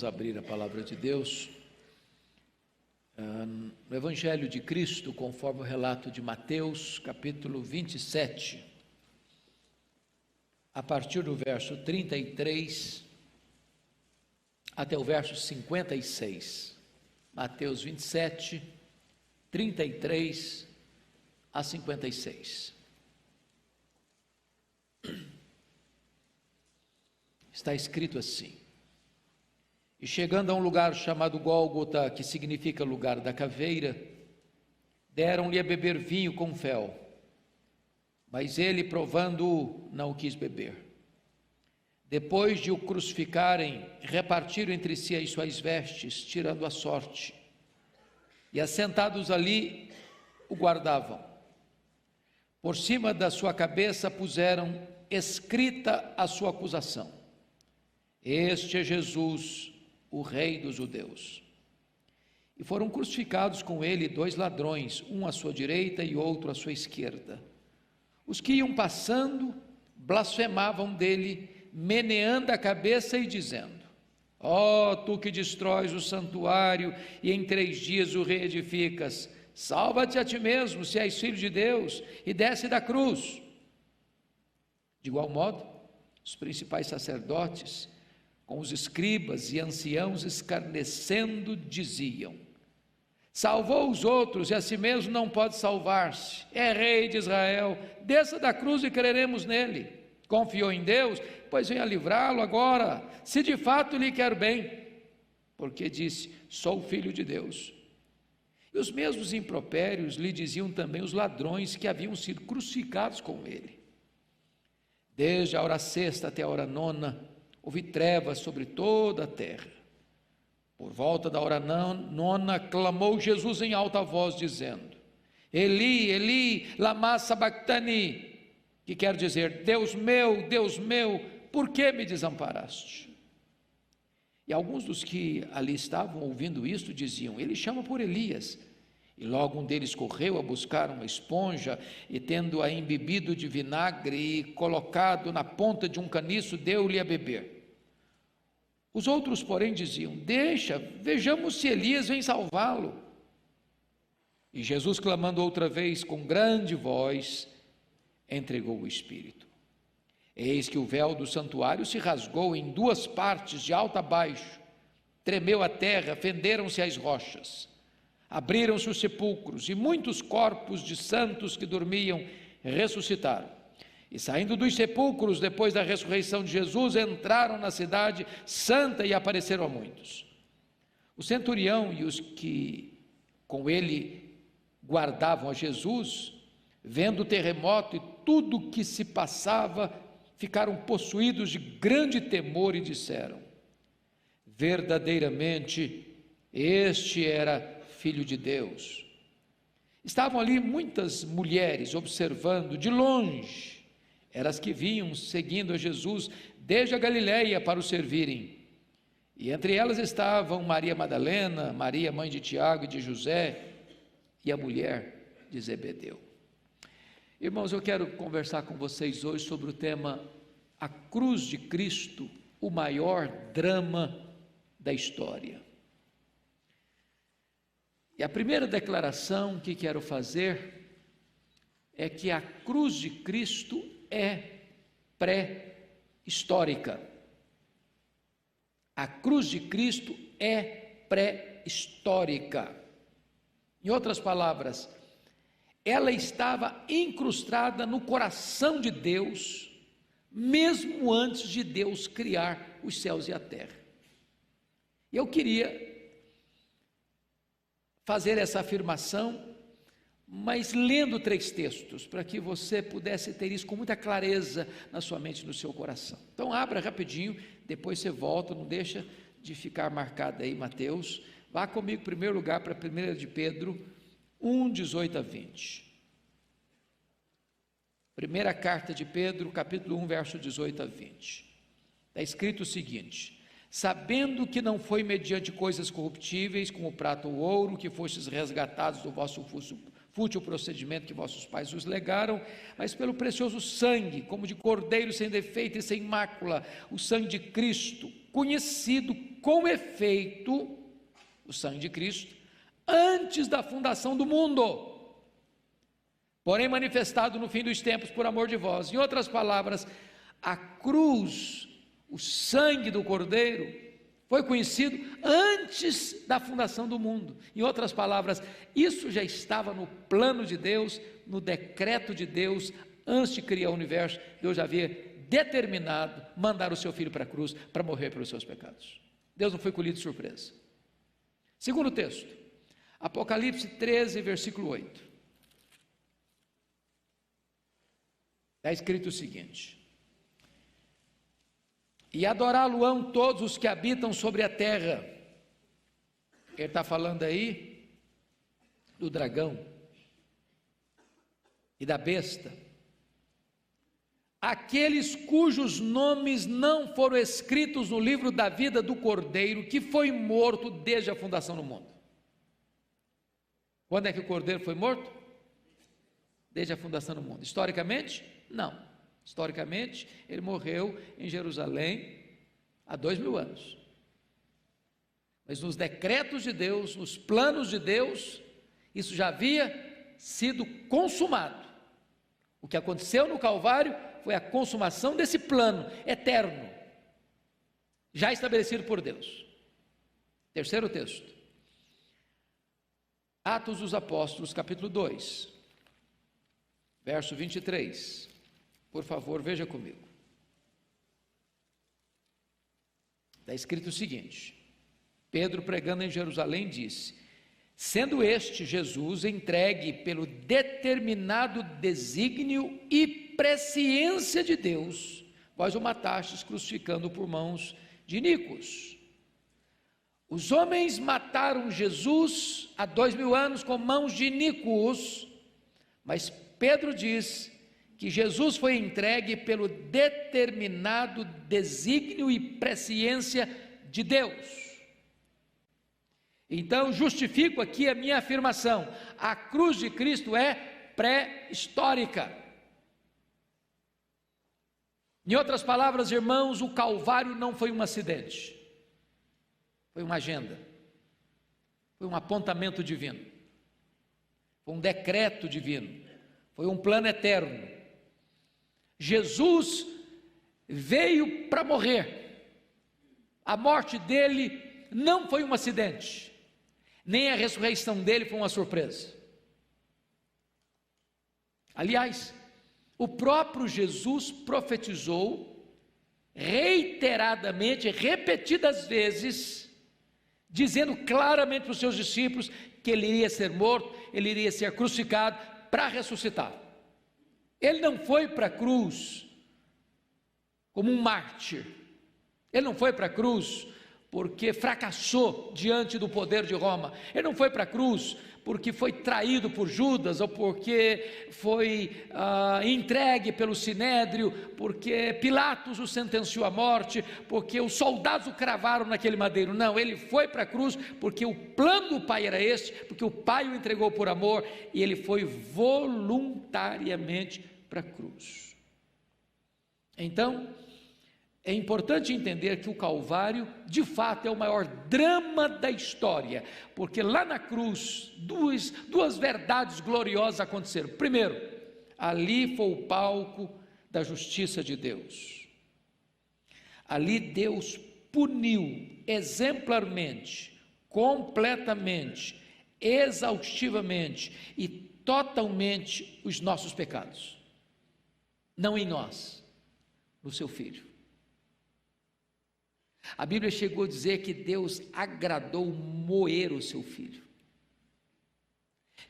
Vamos abrir a palavra de Deus no Evangelho de Cristo, conforme o relato de Mateus, capítulo 27, a partir do verso 33 até o verso 56. Mateus 27, 33 a 56. Está escrito assim: E chegando a um lugar chamado Gólgota, que significa lugar da caveira, deram-lhe a beber vinho com fel, mas ele, provando-o, não o quis beber. Depois de o crucificarem, repartiram entre si as suas vestes, tirando a sorte, e assentados ali o guardavam. Por cima da sua cabeça puseram escrita a sua acusação: Este é Jesus, o Rei dos Judeus. E foram crucificados com ele 2 ladrões, um à sua direita e outro à sua esquerda. Os que iam passando blasfemavam dele, meneando a cabeça e dizendo: Ó, tu que destróis o santuário e em 3 dias o reedificas, salva-te a ti mesmo, se és filho de Deus, e desce da cruz. De igual modo, os principais sacerdotes, com os escribas e anciãos, escarnecendo, diziam: Salvou os outros e a si mesmo não pode salvar-se. É rei de Israel, desça da cruz e creremos nele. Confiou em Deus, pois venha livrá-lo agora, se de fato lhe quer bem, porque disse: Sou filho de Deus. E os mesmos impropérios lhe diziam também os ladrões que haviam sido crucificados com ele. Desde a hora 6ª até a hora 9ª, houve trevas sobre toda a terra. Por volta da hora 9ª, clamou Jesus em alta voz, dizendo: Eli, Eli, lama sabachthani, que quer dizer: Deus meu, por que me desamparaste? E alguns dos que ali estavam ouvindo isto diziam: Ele chama por Elias. E logo um deles correu a buscar uma esponja e, tendo-a embebido de vinagre e colocado na ponta de um caniço, deu-lhe a beber. Os outros, porém, diziam: Deixa, vejamos se Elias vem salvá-lo. E Jesus, clamando outra vez com grande voz, entregou o Espírito. Eis que o véu do santuário se rasgou em 2 partes, de alto a baixo, tremeu a terra, fenderam-se as rochas, abriram-se os sepulcros, e muitos corpos de santos que dormiam ressuscitaram. E saindo dos sepulcros, depois da ressurreição de Jesus, entraram na cidade santa e apareceram a muitos. O centurião e os que com ele guardavam a Jesus, vendo o terremoto e tudo o que se passava, ficaram possuídos de grande temor e disseram: Verdadeiramente, este era Filho de Deus. Estavam ali muitas mulheres observando de longe, eram as que vinham seguindo a Jesus desde a Galileia para o servirem. E entre elas estavam Maria Madalena, Maria, mãe de Tiago e de José, e a mulher de Zebedeu. Irmãos, eu quero conversar com vocês hoje sobre o tema A Cruz de Cristo, o maior drama da história. E a primeira declaração que quero fazer é que a cruz de Cristo é pré-histórica. A cruz de Cristo é pré-histórica. Em outras palavras, ela estava incrustada no coração de Deus, mesmo antes de Deus criar os céus e a terra. Eu queria fazer essa afirmação, mas lendo 3 textos, para que você pudesse ter isso com muita clareza na sua mente e no seu coração. Então abra rapidinho, depois você volta, não deixa de ficar marcado aí Mateus. Vá comigo em primeiro lugar para 1 de Pedro 1, 18 a 20. Primeira carta de Pedro, capítulo 1, verso 18 a 20. Está escrito o seguinte: Sabendo que não foi mediante coisas corruptíveis, como prata ou ouro, que fostes resgatados do vosso fútil procedimento que vossos pais vos legaram, mas pelo precioso sangue, como de cordeiro sem defeito e sem mácula, o sangue de Cristo, conhecido com efeito, o sangue de Cristo, antes da fundação do mundo, porém manifestado no fim dos tempos por amor de vós. Em outras palavras, a cruz, o sangue do Cordeiro, foi conhecido antes da fundação do mundo. Em outras palavras, isso já estava no plano de Deus, no decreto de Deus, antes de criar o universo. Deus já havia determinado mandar o seu filho para a cruz, para morrer pelos seus pecados. Deus não foi colhido de surpresa. Segundo texto, Apocalipse 13, versículo 8. Está escrito o seguinte: e adorá-lo-ão todos os que habitam sobre a terra. Ele está falando aí do dragão e da besta, aqueles cujos nomes não foram escritos no livro da vida do Cordeiro, que foi morto desde a fundação do mundo. Quando é que o Cordeiro foi morto? Desde a fundação do mundo. Historicamente? Não. Historicamente, ele morreu em Jerusalém há 2000 anos. Mas nos decretos de Deus, nos planos de Deus, isso já havia sido consumado. O que aconteceu no Calvário foi a consumação desse plano eterno, já estabelecido por Deus. Terceiro texto, Atos dos Apóstolos, capítulo 2, verso 23. Por favor, veja comigo. Está escrito o seguinte: Pedro, pregando em Jerusalém, disse: sendo este Jesus entregue pelo determinado desígnio e presciência de Deus, vós o matastes, crucificando por mãos de iníquos. Os homens mataram Jesus há 2000 anos com mãos de iníquos, mas Pedro diz que Jesus foi entregue pelo determinado desígnio e presciência de Deus. Então, justifico aqui a minha afirmação: a cruz de Cristo é pré-histórica. Em outras palavras, irmãos, o Calvário não foi um acidente, foi uma agenda, foi um apontamento divino, foi um decreto divino, foi um plano eterno. Jesus veio para morrer. A morte dele não foi um acidente, nem a ressurreição dele foi uma surpresa. Aliás, o próprio Jesus profetizou reiteradamente, repetidas vezes, dizendo claramente para os seus discípulos que ele iria ser morto, ele iria ser crucificado para ressuscitar. Ele não foi para a cruz como um mártir, ele não foi para a cruz porque fracassou diante do poder de Roma, ele não foi para a cruz porque foi traído por Judas, ou porque foi entregue pelo Sinédrio, porque Pilatos o sentenciou à morte, porque os soldados o cravaram naquele madeiro. Não, ele foi para a cruz porque o plano do Pai era este, porque o Pai o entregou por amor, e ele foi voluntariamente para a cruz. Então, é importante entender que o Calvário, de fato, é o maior drama da história, porque lá na cruz, duas verdades gloriosas aconteceram. Primeiro, ali foi o palco da justiça de Deus. Ali Deus puniu exemplarmente, completamente, exaustivamente e totalmente os nossos pecados. Não em nós, no seu Filho. A Bíblia chegou a dizer que Deus agradou moer o seu Filho,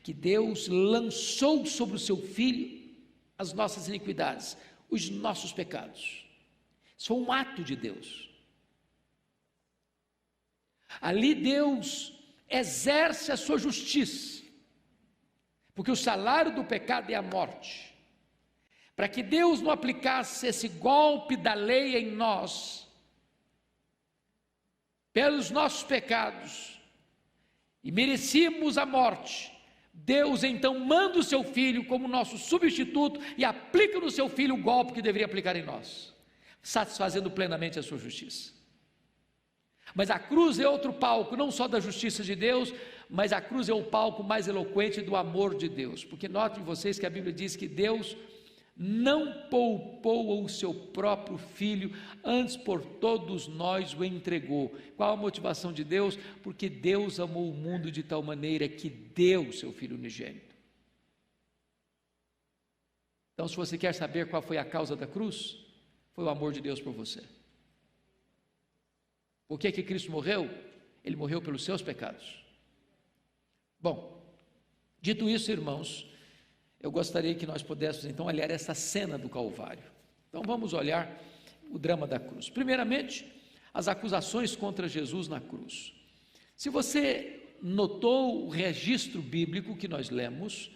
que Deus lançou sobre o seu Filho as nossas iniquidades, os nossos pecados. Isso foi um ato de Deus. Ali Deus exerce a sua justiça, porque o salário do pecado é a morte. Para que Deus não aplicasse esse golpe da lei em nós, pelos nossos pecados, e merecíamos a morte, Deus então manda o seu Filho como nosso substituto e aplica no seu Filho o golpe que deveria aplicar em nós, satisfazendo plenamente a sua justiça. Mas a cruz é outro palco, não só da justiça de Deus, mas a cruz é o palco mais eloquente do amor de Deus. Porque notem vocês que a Bíblia diz que Deus não poupou o seu próprio Filho, antes por todos nós o entregou. Qual a motivação de Deus? Porque Deus amou o mundo de tal maneira que deu o seu Filho unigênito. Então, se você quer saber qual foi a causa da cruz, foi o amor de Deus por você. Por que Cristo morreu? Ele morreu pelos seus pecados. Bom, dito isso, irmãos, eu gostaria que nós pudéssemos então olhar essa cena do Calvário. Então vamos olhar o drama da cruz. Primeiramente, as acusações contra Jesus na cruz. Se você notou o registro bíblico que nós lemos,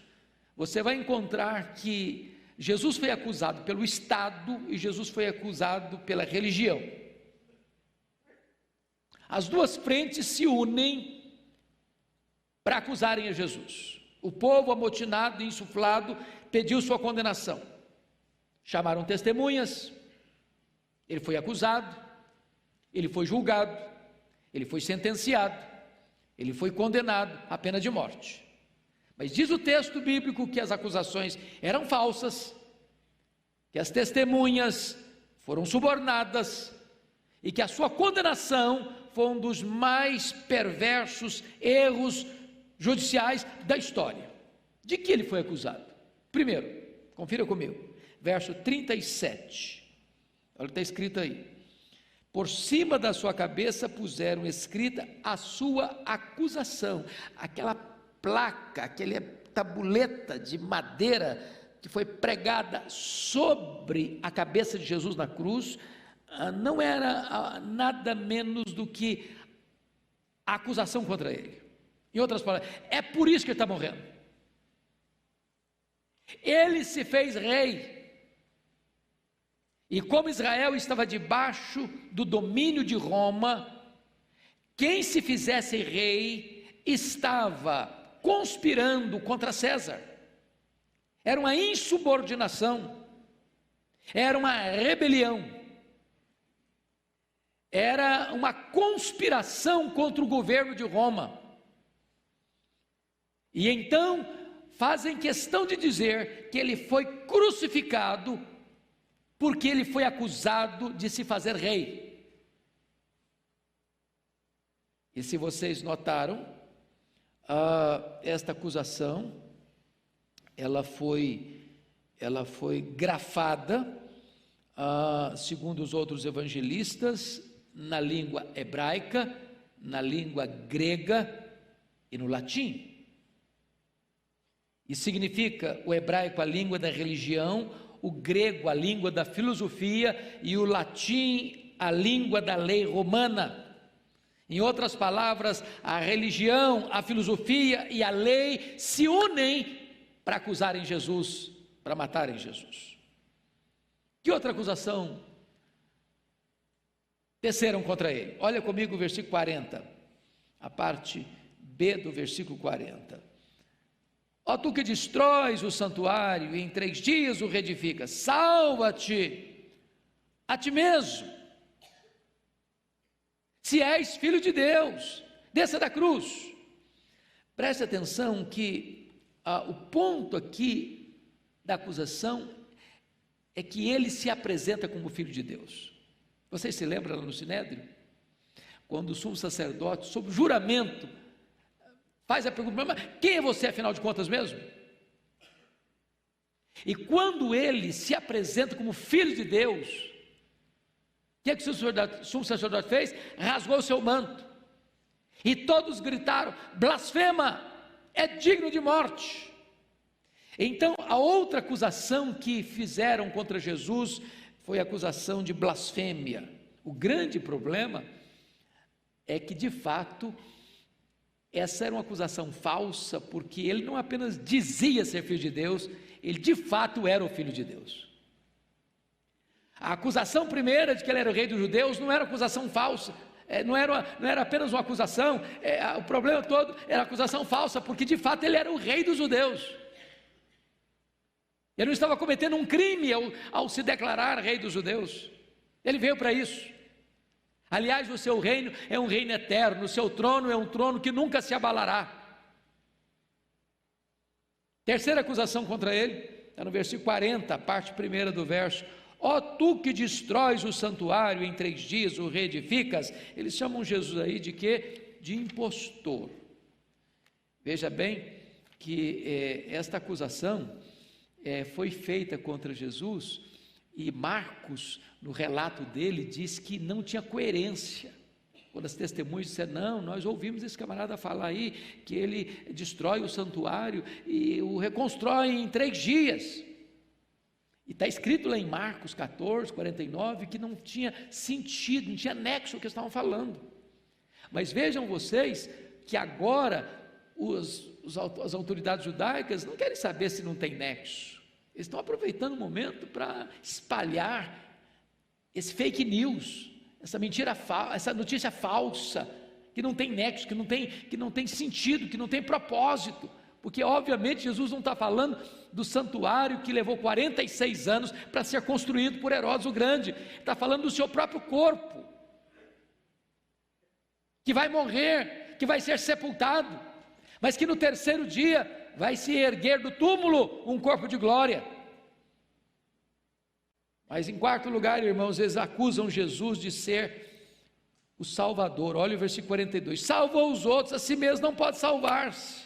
você vai encontrar que Jesus foi acusado pelo Estado e Jesus foi acusado pela religião. As duas frentes se unem para acusarem a Jesus. O povo amotinado e insuflado pediu sua condenação. Chamaram testemunhas, ele foi acusado, ele foi julgado, ele foi sentenciado, ele foi condenado à pena de morte. Mas diz o texto bíblico que as acusações eram falsas, que as testemunhas foram subornadas e que a sua condenação foi um dos mais perversos erros judiciais da história. De que ele foi acusado? Primeiro, confira comigo, verso 37, olha o que está escrito aí: por cima da sua cabeça puseram escrita a sua acusação. Aquela placa, aquela tabuleta de madeira que foi pregada sobre a cabeça de Jesus na cruz, não era nada menos do que a acusação contra ele. Em outras palavras, é por isso que ele está morrendo. Ele se fez rei, e como Israel estava debaixo do domínio de Roma, quem se fizesse rei estava conspirando contra César. Era uma insubordinação, era uma rebelião, era uma conspiração contra o governo de Roma. E então fazem questão de dizer que ele foi crucificado porque ele foi acusado de se fazer rei. E se vocês notaram, esta acusação, ela foi grafada, segundo os outros evangelistas, na língua hebraica, na língua grega e no latim. E significa o hebraico a língua da religião, o grego a língua da filosofia e o latim a língua da lei romana. Em outras palavras, a religião, a filosofia e a lei se unem para acusarem Jesus, para matarem Jesus. Que outra acusação teceram contra ele? Olha comigo o versículo 40, a parte B do versículo 40. Ó tu que destróis o santuário e em 3 dias o reedificas, salva-te a ti mesmo, se és filho de Deus, desça da cruz. Preste atenção que o ponto aqui da acusação é que ele se apresenta como filho de Deus. Vocês se lembram lá no Sinédrio? Quando o sumo sacerdote, sob juramento, faz a pergunta: mas quem é você afinal de contas mesmo? E quando ele se apresenta como filho de Deus, o que é que o sumo sacerdote fez? Rasgou o seu manto, e todos gritaram: blasfema, é digno de morte. Então a outra acusação que fizeram contra Jesus foi a acusação de blasfêmia. O grande problema é que de fato essa era uma acusação falsa, porque ele não apenas dizia ser filho de Deus, ele de fato era o filho de Deus. A acusação primeira de que ele era o rei dos judeus não era acusação falsa, não era apenas uma acusação, o problema todo era acusação falsa, porque de fato ele era o rei dos judeus. Ele não estava cometendo um crime ao se declarar rei dos judeus, ele veio para isso. Aliás, o seu reino é um reino eterno, o seu trono é um trono que nunca se abalará. Terceira acusação contra ele, está no versículo 40, parte primeira do verso. Ó tu que destróis o santuário, em 3 dias o reedificas. Eles chamam Jesus aí de quê? De impostor. Veja bem que esta acusação foi feita contra Jesus, e Marcos, no relato dele, diz que não tinha coerência. Quando as testemunhas disseram, não, nós ouvimos esse camarada falar aí, que ele destrói o santuário e o reconstrói em 3 dias. E está escrito lá em Marcos 14, 49, que não tinha sentido, não tinha nexo o que eles estavam falando. Mas vejam vocês, que agora as autoridades judaicas não querem saber se não tem nexo. Eles estão aproveitando o momento para espalhar esse fake news, essa mentira, essa notícia falsa, que não tem nexo, que não tem sentido, que não tem propósito, porque obviamente Jesus não está falando do santuário que levou 46 anos para ser construído por Herodes o Grande, está falando do seu próprio corpo, que vai morrer, que vai ser sepultado, mas que no 3º dia vai se erguer do túmulo um corpo de glória. Mas em 4º lugar, irmãos, eles acusam Jesus de ser o Salvador. Olha o versículo 42, salvou os outros, a si mesmo não pode salvar-se,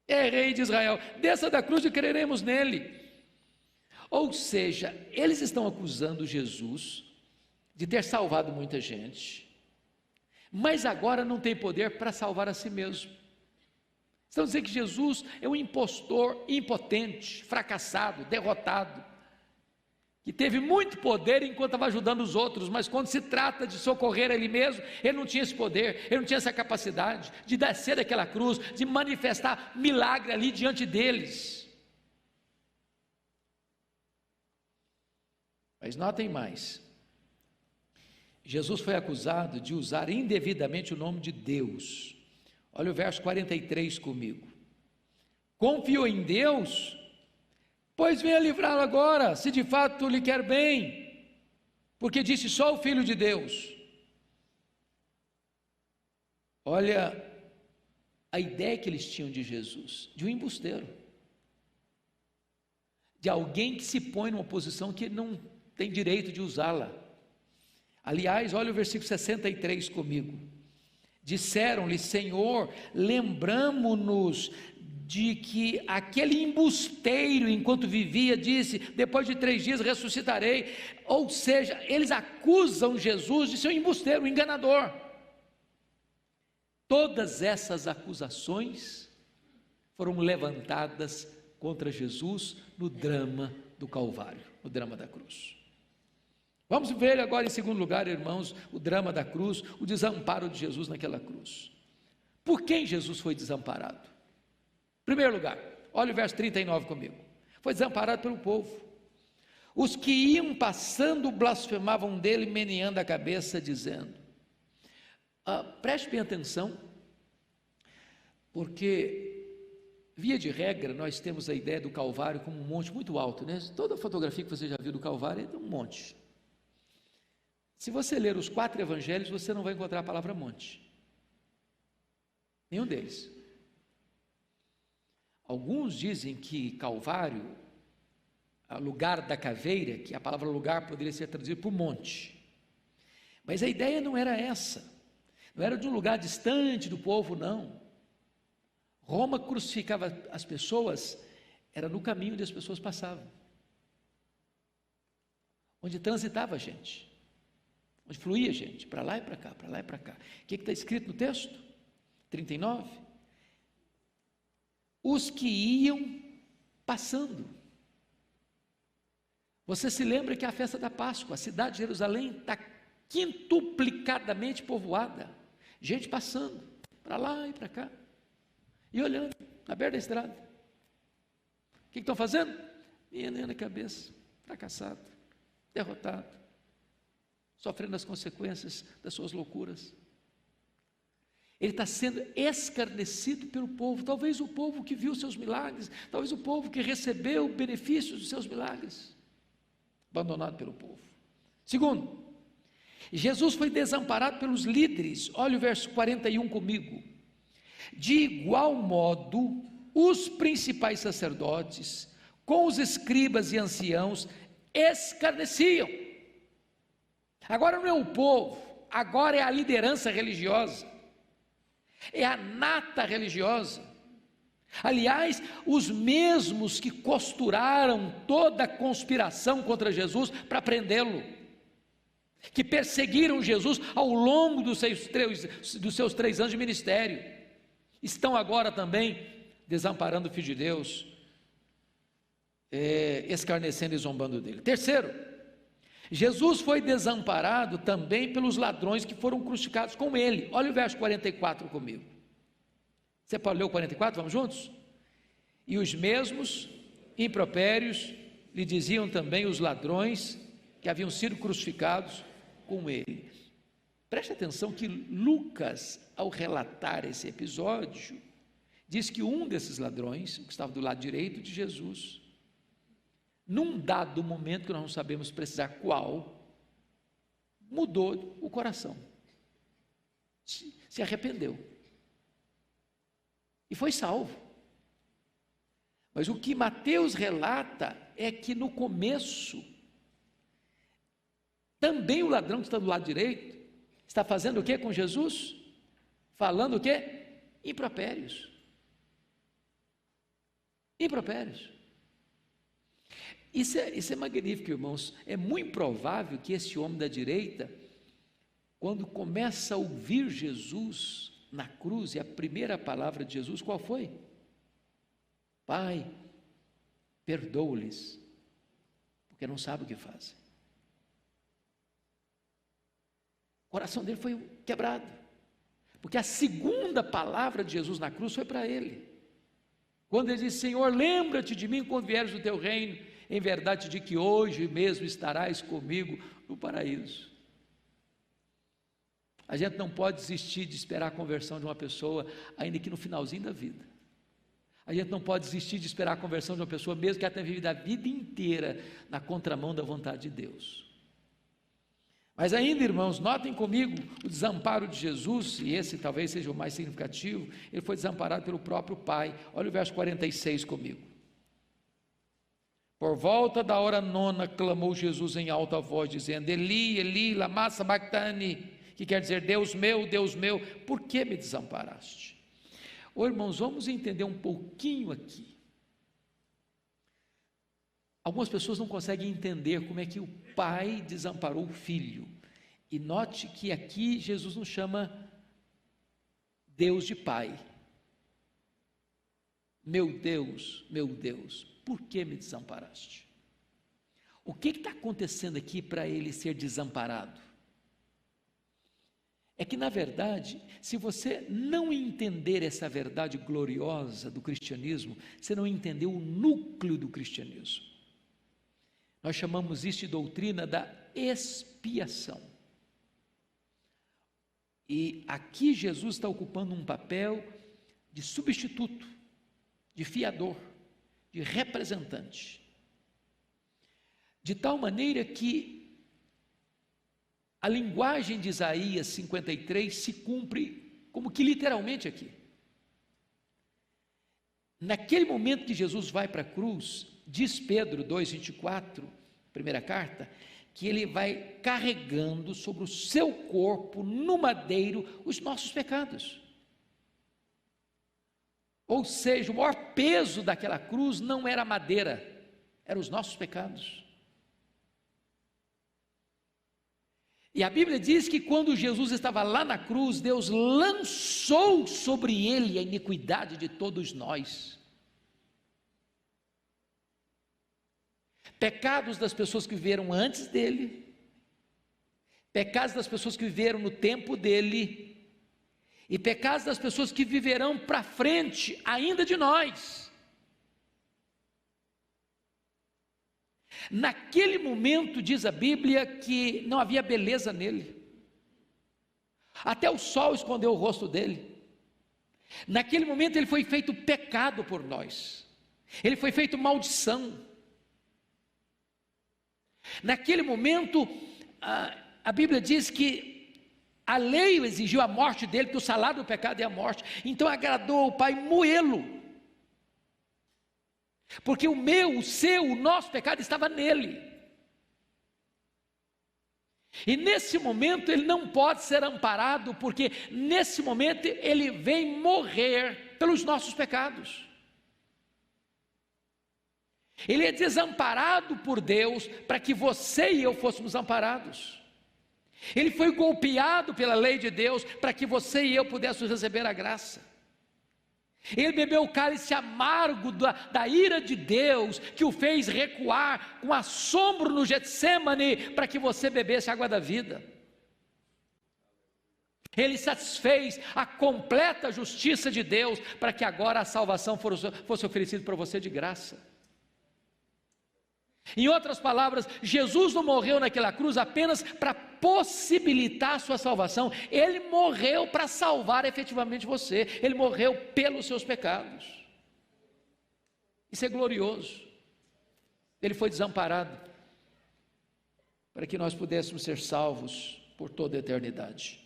é rei de Israel, desça da cruz e creremos nele. Ou seja, eles estão acusando Jesus de ter salvado muita gente, mas agora não tem poder para salvar a si mesmo. Estão dizendo que Jesus é um impostor, impotente, fracassado, derrotado, que teve muito poder enquanto estava ajudando os outros, mas quando se trata de socorrer ele mesmo, ele não tinha esse poder, ele não tinha essa capacidade de descer daquela cruz, de manifestar milagre ali diante deles. Mas notem mais, Jesus foi acusado de usar indevidamente o nome de Deus. Olha o verso 43 comigo. Confiou em Deus, pois venha livrá-lo agora, se de fato lhe quer bem, porque disse só o Filho de Deus. Olha a ideia que eles tinham de Jesus, de um embusteiro, de alguém que se põe numa posição que não tem direito de usá-la. Aliás, olha o versículo 63 comigo. Disseram-lhe, Senhor, lembramo-nos de que aquele embusteiro, enquanto vivia, disse, depois de 3 dias ressuscitarei. Ou seja, eles acusam Jesus de ser um embusteiro, um enganador. Todas essas acusações foram levantadas contra Jesus no drama do Calvário, no drama da cruz. Vamos ver agora em segundo lugar, irmãos, o drama da cruz, o desamparo de Jesus naquela cruz. Por quem Jesus foi desamparado? Em primeiro lugar, olha o verso 39 comigo. Foi desamparado pelo povo. Os que iam passando blasfemavam dele, meneando a cabeça, dizendo. Preste bem atenção, porque via de regra nós temos a ideia do Calvário como um monte muito alto, né? Toda fotografia que você já viu do Calvário é um monte. Se você ler os 4 evangelhos, você não vai encontrar a palavra monte, nenhum deles. Alguns dizem que Calvário, lugar da caveira, que a palavra lugar poderia ser traduzida por monte, mas a ideia não era essa, não era de um lugar distante do povo, não. Roma crucificava as pessoas, era no caminho onde as pessoas passavam, onde transitava a gente, onde fluía gente, para lá e para cá, para lá e para cá. O que está escrito no texto? 39. Os que iam passando. Você se lembra que a festa da Páscoa, a cidade de Jerusalém está quintuplicadamente povoada, gente passando, para lá e para cá, e olhando, na beira da estrada. O que estão fazendo? Menina na cabeça, fracassado, derrotado, sofrendo as consequências das suas loucuras. Ele está sendo escarnecido pelo povo, talvez o povo que viu seus milagres, talvez o povo que recebeu benefícios dos seus milagres, abandonado pelo povo. Segundo, Jesus foi desamparado pelos líderes. Olha o verso 41 comigo. De igual modo, os principais sacerdotes, com os escribas e anciãos, escarneciam. Agora não é o povo, agora é a liderança religiosa, é a nata religiosa. Aliás, os mesmos que costuraram toda a conspiração contra Jesus para prendê-lo, que perseguiram Jesus ao longo dos seus 3 anos de ministério, estão agora também desamparando o Filho de Deus, escarnecendo e zombando dele. Terceiro, Jesus foi desamparado também pelos ladrões que foram crucificados com ele. Olha o verso 44 comigo. Você pode ler o 44? Vamos juntos? E os mesmos impropérios lhe diziam também os ladrões que haviam sido crucificados com ele. Preste atenção que Lucas, ao relatar esse episódio, diz que um desses ladrões, que estava do lado direito de Jesus, num dado momento que nós não sabemos precisar qual, mudou o coração, se arrependeu e foi salvo. Mas o que Mateus relata é que no começo, também o ladrão que está do lado direito, está fazendo o que com Jesus? Falando o que? Impropérios. Impropérios. Isso é magnífico, irmãos. É muito provável que esse homem da direita, quando começa a ouvir Jesus na cruz, e a primeira palavra de Jesus, qual foi? Pai, perdoa-lhes, porque não sabem o que fazem. O coração dele foi quebrado, porque a segunda palavra de Jesus na cruz foi para ele. Quando ele disse: Senhor, lembra-te de mim quando vieres do teu reino, em verdade te digo que hoje mesmo estarás comigo no paraíso. A gente não pode desistir de esperar a conversão de uma pessoa, ainda que no finalzinho da vida. A gente não pode desistir de esperar a conversão de uma pessoa, mesmo que ela tenha vivido a vida inteira na contramão da vontade de Deus. Mas ainda, irmãos, notem comigo o desamparo de Jesus, e esse talvez seja o mais significativo. Ele foi desamparado pelo próprio Pai. Olha o verso 46 comigo. Por volta da hora 9, clamou Jesus em alta voz, dizendo: Eli, Eli, lama sabachthani, que quer dizer: Deus meu, por que me desamparaste? Irmãos, vamos entender um pouquinho aqui. Algumas pessoas não conseguem entender como é que o pai desamparou o filho. E note que aqui Jesus não chama Deus de pai. Meu Deus, por que me desamparaste? O que está acontecendo aqui para ele ser desamparado? É que, na verdade, se você não entender essa verdade gloriosa do cristianismo, você não entendeu o núcleo do cristianismo. Nós chamamos isso de doutrina da expiação. E aqui Jesus está ocupando um papel de substituto, de fiador, de representante. De tal maneira que a linguagem de Isaías 53 se cumpre como que literalmente aqui. Naquele momento que Jesus vai para a cruz, diz Pedro 2,24, primeira carta, que ele vai carregando sobre o seu corpo, no madeiro, os nossos pecados. Ou seja, o maior peso daquela cruz não era a madeira, eram os nossos pecados. E a Bíblia diz que quando Jesus estava lá na cruz, Deus lançou sobre ele a iniquidade de todos nós. Pecados das pessoas que viveram antes dele, pecados das pessoas que viveram no tempo dele, e pecados das pessoas que viverão para frente ainda de nós. Naquele momento, diz a Bíblia, que não havia beleza nele, até o sol escondeu o rosto dele. Naquele momento ele foi feito pecado por nós, ele foi feito maldição. Naquele momento a Bíblia diz que a lei exigiu a morte dele, que o salário do pecado é a morte. Então agradou ao Pai moê-lo, porque o meu, o seu, o nosso pecado estava nele. E nesse momento ele não pode ser amparado, porque nesse momento ele vem morrer pelos nossos pecados. Ele é desamparado por Deus para que você e eu fôssemos amparados. Ele foi golpeado pela lei de Deus para que você e eu pudéssemos receber a graça. Ele bebeu o cálice amargo da ira de Deus, que o fez recuar com assombro no Getsêmani, para que você bebesse a água da vida. Ele satisfez a completa justiça de Deus, para que agora a salvação fosse oferecida para você de graça. Em outras palavras, Jesus não morreu naquela cruz apenas para possibilitar a sua salvação, ele morreu para salvar efetivamente você, ele morreu pelos seus pecados. Isso é glorioso. Ele foi desamparado para que nós pudéssemos ser salvos por toda a eternidade.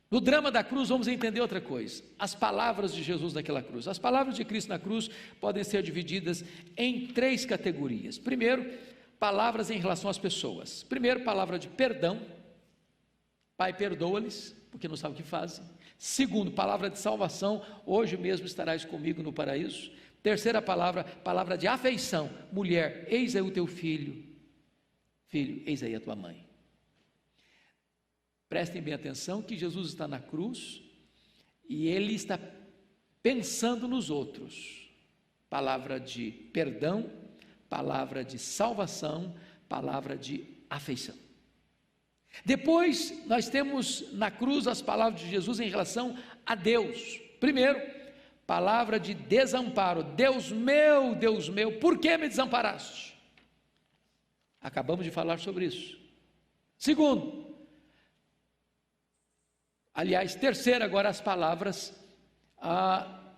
No drama da cruz vamos entender outra coisa, as palavras de Jesus naquela cruz. As palavras de Cristo na cruz podem ser divididas em 3 categorias. Primeiro, palavras em relação às pessoas. Primeiro, palavra de perdão, Pai, perdoa-lhes, porque não sabem o que fazem. Segundo, palavra de salvação, hoje mesmo estarás comigo no paraíso. Terceira palavra, palavra de afeição, mulher, eis aí o teu filho, filho, eis aí a tua mãe. Prestem bem atenção que Jesus está na cruz e ele está pensando nos outros. Palavra de perdão, palavra de salvação, palavra de afeição. Depois nós temos na cruz as palavras de Jesus em relação a Deus. Primeiro, palavra de desamparo, Deus meu, por que me desamparaste? Acabamos de falar sobre isso. Segundo, terceiro, agora as palavras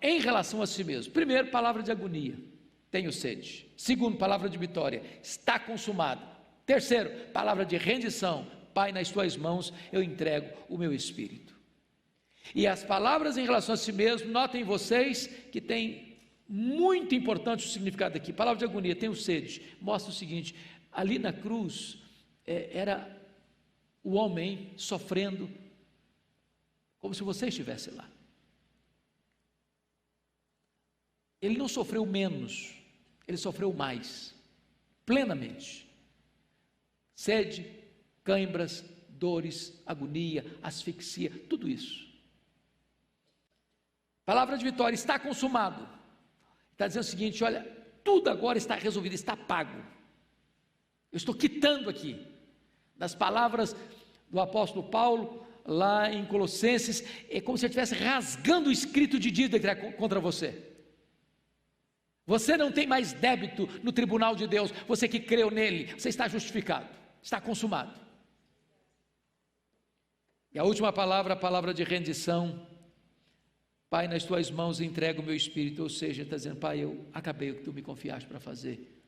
em relação a si mesmo. Primeiro, palavra de agonia, tenho sede. Segundo, palavra de vitória, está consumado. Terceiro, palavra de rendição, Pai, nas tuas mãos eu entrego o meu espírito. E as palavras em relação a si mesmo, notem vocês que tem muito importante o significado aqui. Palavra de agonia, tenho sede, mostra o seguinte, ali na cruz era o homem sofrendo como se você estivesse lá. Ele não sofreu menos, ele sofreu mais, plenamente. Sede, cãibras, dores, agonia, asfixia, tudo isso. Palavra de vitória, está consumado. Está dizendo o seguinte, olha, tudo agora está resolvido, está pago. Eu estou quitando aqui, das palavras do apóstolo Paulo, lá em Colossenses, é como se ele estivesse rasgando o escrito de dívida contra você. Você não tem mais débito no tribunal de Deus, você que creu nele, você está justificado, está consumado. E a última palavra, a palavra de rendição, Pai, nas tuas mãos entrego o meu espírito, ou seja, está dizendo, Pai, eu acabei o que tu me confiaste para fazer,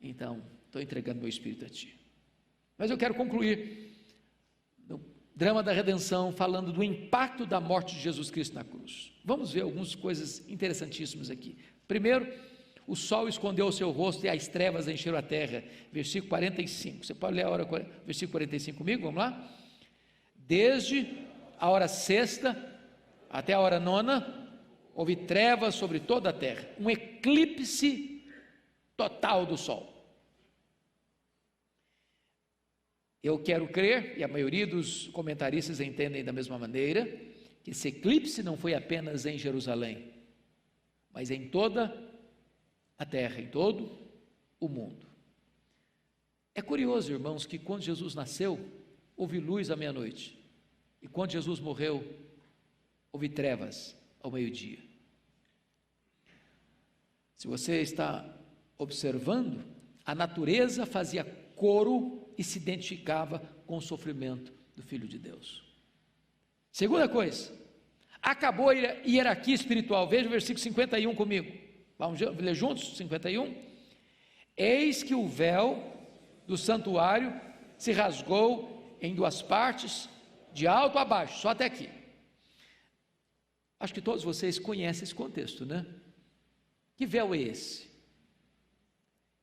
então estou entregando meu espírito a ti. Mas eu quero concluir no drama da redenção, falando do impacto da morte de Jesus Cristo na cruz. Vamos ver algumas coisas interessantíssimas aqui. Primeiro, o sol escondeu o seu rosto e as trevas encheram a terra, versículo 45, você pode ler a hora, versículo 45 comigo, vamos lá? Desde a hora sexta até a hora nona, houve trevas sobre toda a terra, um eclipse total do sol. Eu quero crer, e a maioria dos comentaristas entendem da mesma maneira, que esse eclipse não foi apenas em Jerusalém, mas em toda a terra, em todo o mundo. É curioso, irmãos, que quando Jesus nasceu, houve luz à meia-noite, e quando Jesus morreu, houve trevas ao meio-dia. Se você está observando, a natureza fazia coro e se identificava com o sofrimento do Filho de Deus. Segunda coisa, acabou a hierarquia espiritual. Veja o versículo 51 comigo, vamos ler juntos, 51. Eis que o véu do santuário se rasgou em duas partes, de alto a baixo, só até aqui. Acho que todos vocês conhecem esse contexto, né? Que véu é esse?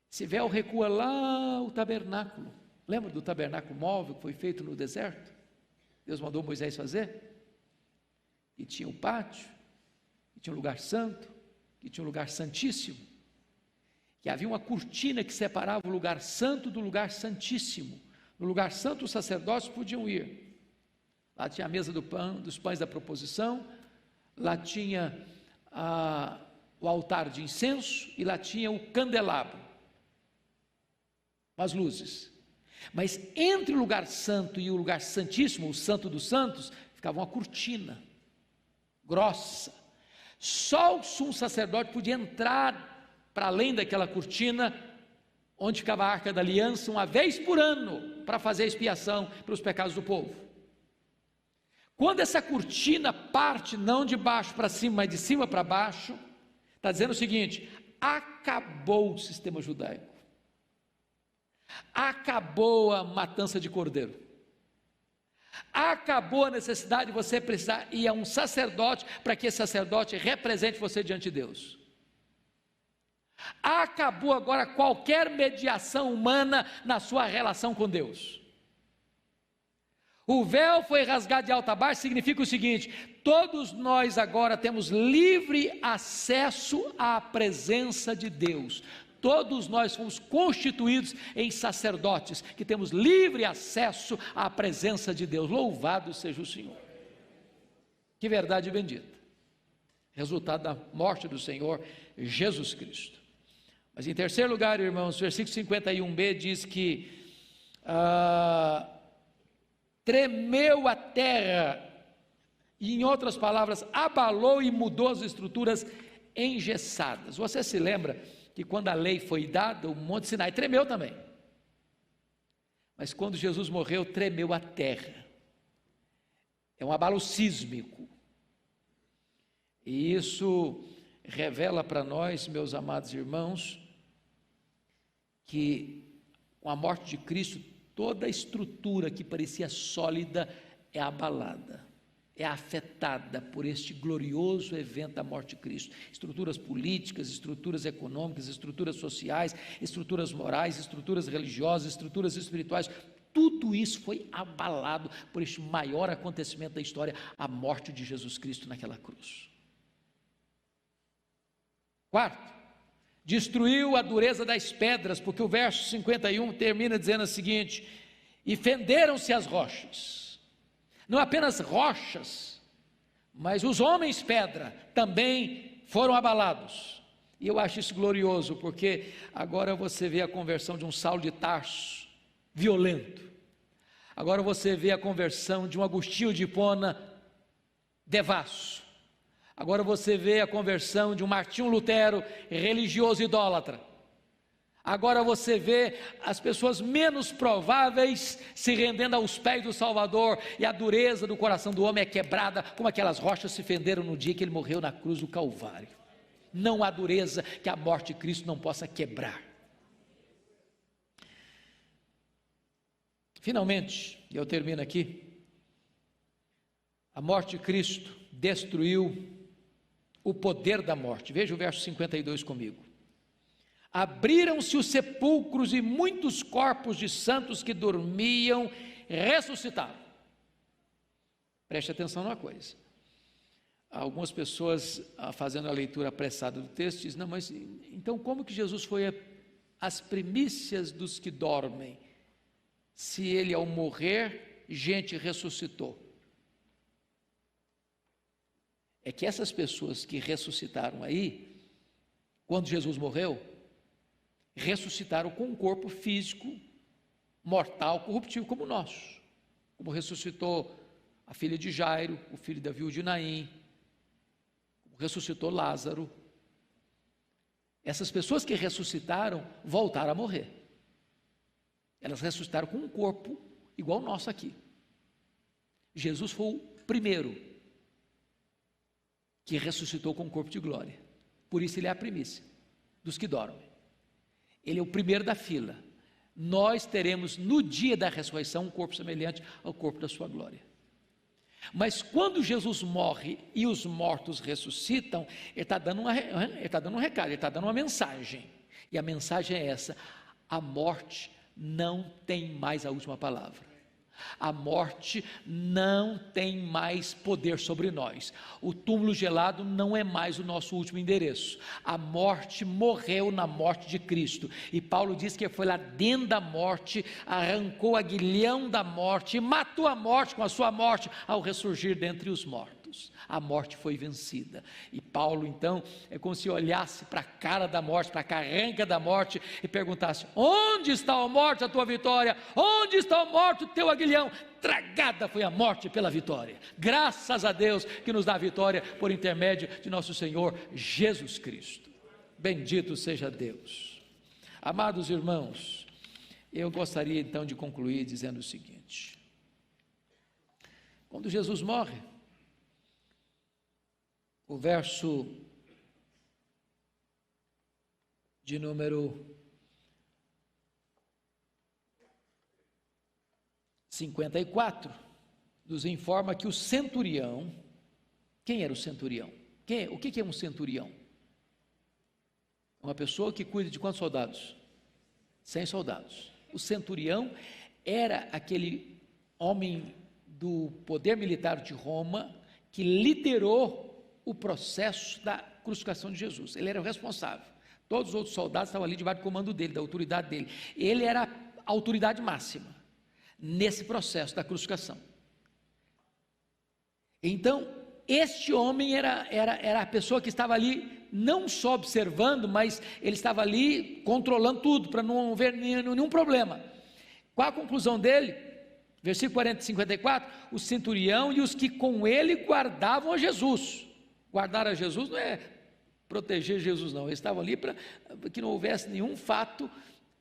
Esse véu recua lá o tabernáculo. Lembra do tabernáculo móvel que foi feito no deserto? Deus mandou Moisés fazer? E tinha um pátio, e tinha um lugar santo, e tinha um lugar santíssimo. Que havia uma cortina que separava o lugar santo do lugar santíssimo. No lugar santo os sacerdotes podiam ir. Lá tinha a mesa dos pães da proposição, lá tinha o altar de incenso e lá tinha o candelabro, as luzes. Mas entre o lugar santo e o lugar santíssimo, o santo dos santos, ficava uma cortina grossa. Só o sumo sacerdote podia entrar para além daquela cortina, onde ficava a arca da aliança, uma vez por ano, para fazer a expiação pelos pecados do povo. Quando essa cortina parte não de baixo para cima, mas de cima para baixo, está dizendo o seguinte: acabou o sistema judaico, acabou a matança de cordeiro, acabou a necessidade de você precisar ir a um sacerdote para que esse sacerdote represente você diante de Deus. Acabou agora qualquer mediação humana na sua relação com Deus. O véu foi rasgado de alto a baixo, significa o seguinte: todos nós agora temos livre acesso à presença de Deus. Todos nós fomos constituídos em sacerdotes, que temos livre acesso à presença de Deus. Louvado seja o Senhor. Que verdade bendita. Resultado da morte do Senhor Jesus Cristo. Mas em terceiro lugar, irmãos, versículo 51b diz que tremeu a terra, e em outras palavras, abalou e mudou as estruturas engessadas. Você se lembra que quando a lei foi dada, o Monte Sinai tremeu também. Mas quando Jesus morreu, tremeu a terra. É um abalo sísmico. E isso revela para nós, meus amados irmãos, que com a morte de Cristo, toda a estrutura que parecia sólida é abalada, é afetada por este glorioso evento da morte de Cristo. Estruturas políticas, estruturas econômicas, estruturas sociais, estruturas morais, estruturas religiosas, estruturas espirituais, tudo isso foi abalado por este maior acontecimento da história, a morte de Jesus Cristo naquela cruz. Quarto, destruiu a dureza das pedras, porque o verso 51 termina dizendo o seguinte: e fenderam-se as rochas. Não apenas rochas, mas os homens pedra também foram abalados. E eu acho isso glorioso, porque agora você vê a conversão de um Saulo de Tarso, violento. Agora você vê a conversão de um Agostinho de Hipona, devasso. Agora você vê a conversão de um Martinho Lutero, religioso idólatra. Agora você vê as pessoas menos prováveis se rendendo aos pés do Salvador, e a dureza do coração do homem é quebrada, como aquelas rochas se fenderam no dia que ele morreu na cruz do Calvário. Não há dureza que a morte de Cristo não possa quebrar. Finalmente, e eu termino aqui, a morte de Cristo destruiu o poder da morte. Veja o verso 52 comigo. Abriram-se os sepulcros e muitos corpos de santos que dormiam ressuscitaram. Preste atenção numa coisa. Algumas pessoas, fazendo a leitura apressada do texto, dizem: não, mas então como que Jesus foi as primícias dos que dormem, se ele ao morrer, gente ressuscitou? É que essas pessoas que ressuscitaram aí, quando Jesus morreu, ressuscitaram com um corpo físico, mortal, corruptível como o nosso, como ressuscitou a filha de Jairo, o filho da viúva de Naim, como ressuscitou Lázaro. Essas pessoas que ressuscitaram voltaram a morrer. Elas ressuscitaram com um corpo igual ao nosso aqui. Jesus foi o primeiro que ressuscitou com um corpo de glória. Por isso ele é a primícia dos que dormem. Ele é o primeiro da fila. nós teremos no dia da ressurreição um corpo semelhante ao corpo da sua glória. Mas quando Jesus morre e os mortos ressuscitam, ele está dando um recado, ele está dando uma mensagem, e a mensagem é essa: a morte não tem mais a última palavra. A morte não tem mais poder sobre nós. O túmulo gelado não é mais o nosso último endereço. A morte morreu na morte de Cristo, e Paulo diz que foi lá dentro da morte, arrancou o aguilhão da morte e matou a morte com a sua morte ao ressurgir dentre os mortos. A morte foi vencida, e Paulo então é como se olhasse para a cara da morte, para a carranca da morte, e perguntasse: onde está a morte, a tua vitória? Onde está a morte, o teu aguilhão? Tragada foi a morte pela vitória. Graças a Deus que nos dá a vitória por intermédio de nosso Senhor Jesus Cristo. Bendito seja Deus. Amados irmãos, eu gostaria então de concluir dizendo o seguinte: quando Jesus morre, o verso de número 54 nos informa que o centurião, quem era o centurião? O que é um centurião? Uma pessoa que cuida de quantos soldados? 100 soldados. O centurião era aquele homem do poder militar de Roma que liderou o processo da crucificação de Jesus. Ele era o responsável. Todos os outros soldados estavam ali debaixo do comando dele, da autoridade dele. Ele era a autoridade máxima nesse processo da crucificação. Então, este homem era a pessoa que estava ali não só observando, mas ele estava ali controlando tudo, para não haver nenhum problema. Qual a conclusão dele? Versículo 40 e 54, o centurião e os que com ele guardavam a Jesus. Guardar a Jesus não é proteger Jesus, não. Eles estavam ali para que não houvesse nenhum fato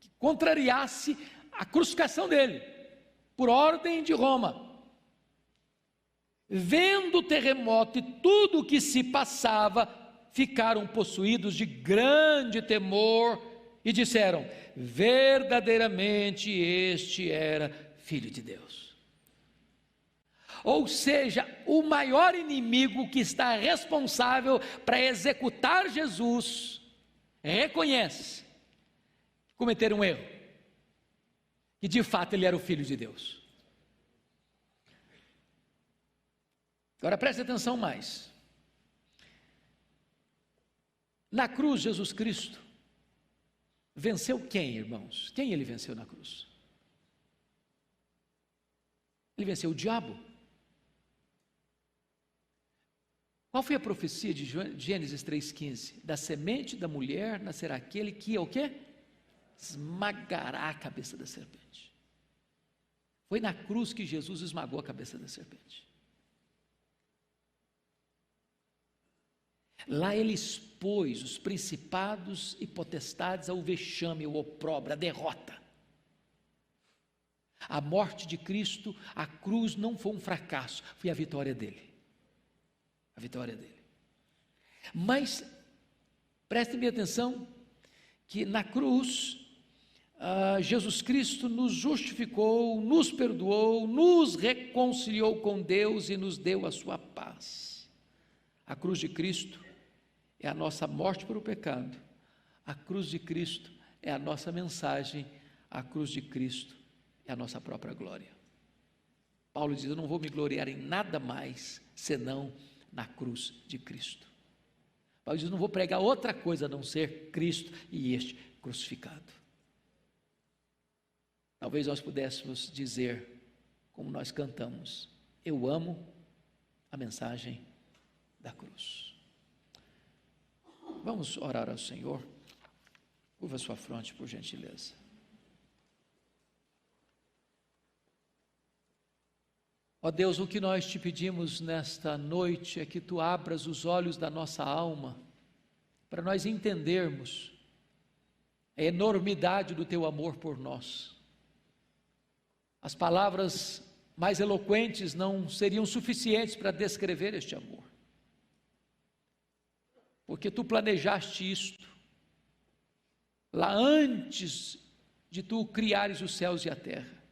que contrariasse a crucificação dele, por ordem de Roma. Vendo o terremoto e tudo o que se passava, ficaram possuídos de grande temor e disseram: verdadeiramente este era Filho de Deus. Ou seja, o maior inimigo que está responsável para executar Jesus reconhece que cometeram um erro, que de fato ele era o Filho de Deus. Agora preste atenção mais. Na cruz, Jesus Cristo venceu quem, irmãos? Quem ele venceu na cruz? Ele venceu o diabo. Qual foi a profecia de Gênesis 3,15? Da semente da mulher nascerá aquele que é o quê? Esmagará a cabeça da serpente. Foi na cruz que Jesus esmagou a cabeça da serpente. Lá ele expôs os principados e potestades ao vexame, ao opróbrio, à derrota. A morte de Cristo, a cruz não foi um fracasso, foi a vitória dele. A vitória dele. Mas, prestem bem atenção, que na cruz, Jesus Cristo nos justificou, nos perdoou, nos reconciliou com Deus e nos deu a sua paz. A cruz de Cristo é a nossa morte para o pecado. A cruz de Cristo é a nossa mensagem. A cruz de Cristo é a nossa própria glória. Paulo diz: eu não vou me gloriar em nada mais, senão na cruz de Cristo. Paulo diz: eu não vou pregar outra coisa a não ser Cristo e este crucificado. Talvez nós pudéssemos dizer, como nós cantamos: eu amo a mensagem da cruz. Vamos orar ao Senhor. Curva sua fronte, por gentileza. Ó Deus, o que nós te pedimos nesta noite é que tu abras os olhos da nossa alma, para nós entendermos a enormidade do teu amor por nós. As palavras mais eloquentes não seriam suficientes para descrever este amor, porque tu planejaste isto lá antes de tu criares os céus e a terra.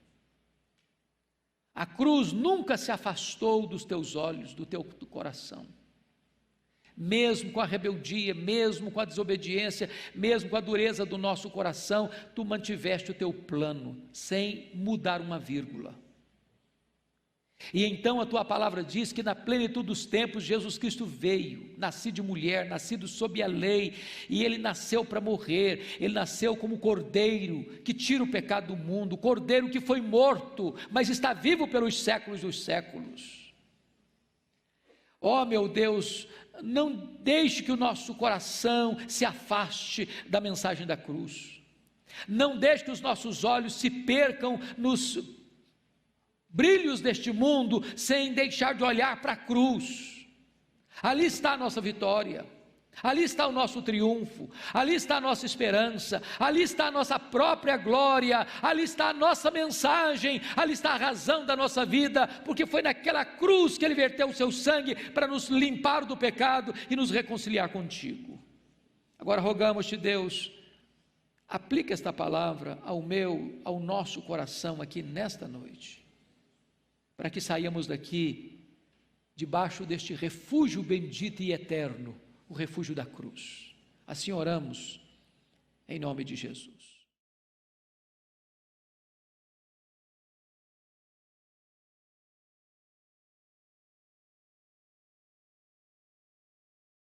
A cruz nunca se afastou dos teus olhos, do teu coração. Mesmo com a rebeldia, mesmo com a desobediência, mesmo com a dureza do nosso coração, tu mantiveste o teu plano, sem mudar uma vírgula. E então a tua palavra diz que na plenitude dos tempos Jesus Cristo veio, nascido de mulher, nascido sob a lei, e ele nasceu para morrer, ele nasceu como cordeiro que tira o pecado do mundo, cordeiro que foi morto, mas está vivo pelos séculos dos séculos. Ó meu Deus, não deixe que o nosso coração se afaste da mensagem da cruz, não deixe que os nossos olhos se percam nos brilhos deste mundo, sem deixar de olhar para a cruz. Ali está a nossa vitória, ali está o nosso triunfo, ali está a nossa esperança, ali está a nossa própria glória, ali está a nossa mensagem, ali está a razão da nossa vida, porque foi naquela cruz que ele verteu o seu sangue para nos limpar do pecado e nos reconciliar contigo. Agora rogamos-te, Deus, aplica esta palavra ao nosso coração aqui nesta noite, para que saiamos daqui debaixo deste refúgio bendito e eterno, o refúgio da cruz. Assim oramos, em nome de Jesus.